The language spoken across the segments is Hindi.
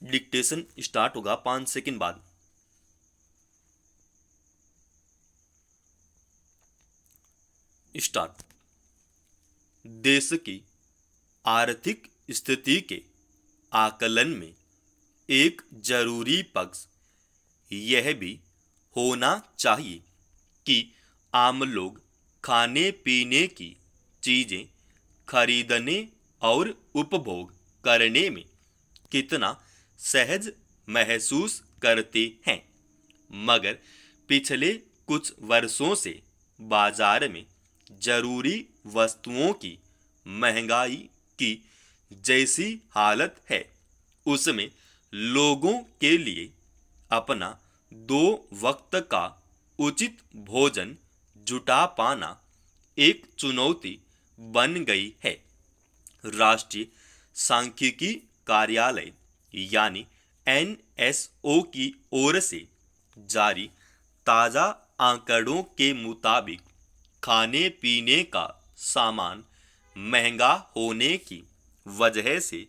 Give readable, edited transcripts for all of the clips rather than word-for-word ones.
डिक्टेशन स्टार्ट होगा 5 सेकंड बाद। स्टार्ट। देश की आर्थिक स्थिति के आकलन में एक जरूरी पक्ष यह भी होना चाहिए कि आम लोग खाने पीने की चीजें खरीदने और उपभोग करने में कितना सहज महसूस करते हैं। मगर पिछले कुछ वर्षों से बाजार में जरूरी वस्तुओं की महंगाई की जैसी हालत है, उसमें लोगों के लिए अपना 2 वक्त का उचित भोजन जुटा पाना एक चुनौती बन गई है। राष्ट्रीय सांख्यिकी कार्यालय यानी NSO की ओर से जारी ताजा आंकड़ों के मुताबिक खाने पीने का सामान महंगा होने की वजह से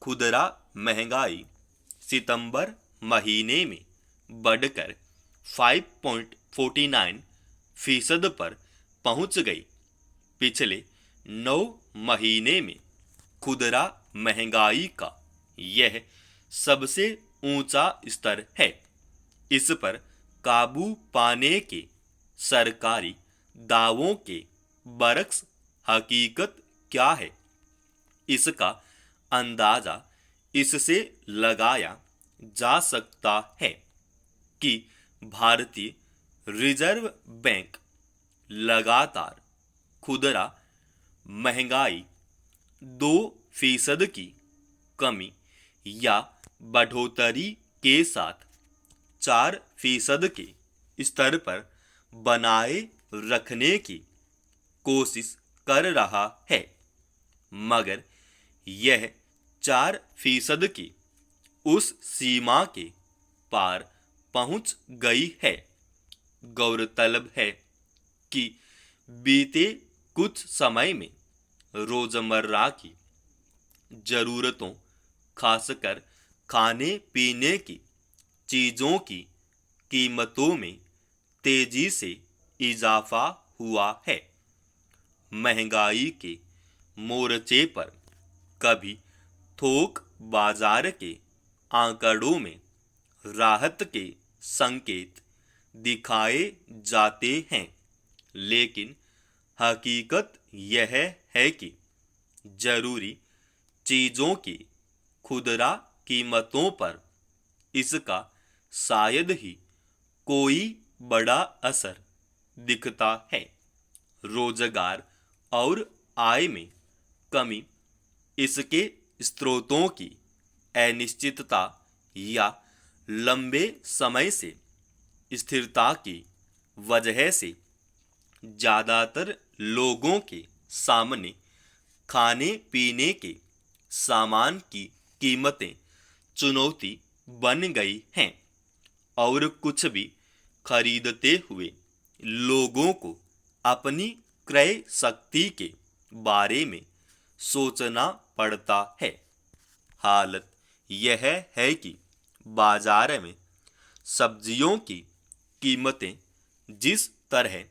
खुदरा महंगाई सितंबर महीने में बढ़कर 5.49% पर पहुंच गई। पिछले 9 महीने में खुदरा महंगाई का यह सबसे ऊंचा स्तर है। इस पर काबू पाने के सरकारी दावों के बरक्स हकीकत क्या है, इसका अंदाजा इससे लगाया जा सकता है कि भारतीय रिजर्व बैंक लगातार खुदरा महंगाई 2% की कमी या बढ़ोतरी के साथ 4% के स्तर पर बनाए रखने की कोशिश कर रहा है, मगर यह 4% की उस सीमा के पार पहुंच गई है। गौरतलब है कि बीते कुछ समय में रोजमर्रा की जरूरतों, खासकर खाने पीने की चीजों की कीमतों में तेजी से इजाफा हुआ है। महंगाई के मोर्चे पर कभी थोक बाजार के आंकड़ों में राहत के संकेत दिखाए जाते हैं, लेकिन हकीकत यह है कि जरूरी चीजों की खुदरा कीमतों पर इसका शायद ही कोई बड़ा असर दिखता है। रोजगार और आय में कमी, इसके स्रोतों की अनिश्चितता या लंबे समय से स्थिरता की वजह से ज्यादातर लोगों के सामने खाने पीने के सामान की कीमतें चुनौती बन गई हैं और कुछ भी खरीदते हुए लोगों को अपनी क्रय शक्ति के बारे में सोचना पड़ता है। हालत यह है कि बाजार में सब्जियों की कीमतें जिस तरह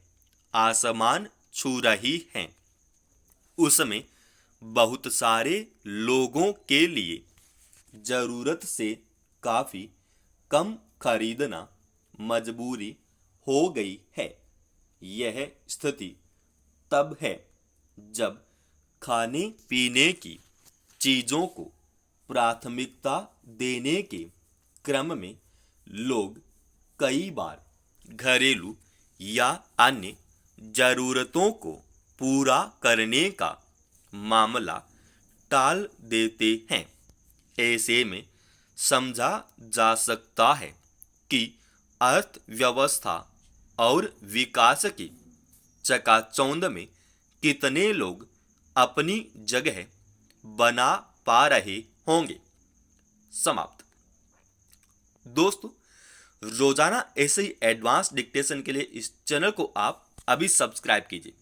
आसमान छू रही हैं, उसमें बहुत सारे लोगों के लिए जरूरत से काफी कम खरीदना मजबूरी हो गई है। यह स्थिति तब है जब खाने पीने की चीजों को प्राथमिकता देने के क्रम में लोग कई बार घरेलू या अन्य जरूरतों को पूरा करने का मामला टाल देते हैं। ऐसे में समझा जा सकता है कि अर्थव्यवस्था और विकास की चकाचौंध में कितने लोग अपनी जगह बना पा रहे होंगे। समाप्त। दोस्तों, रोजाना ऐसे ही एडवांस डिक्टेशन के लिए इस चैनल को आप अभी सब्सक्राइब कीजिए।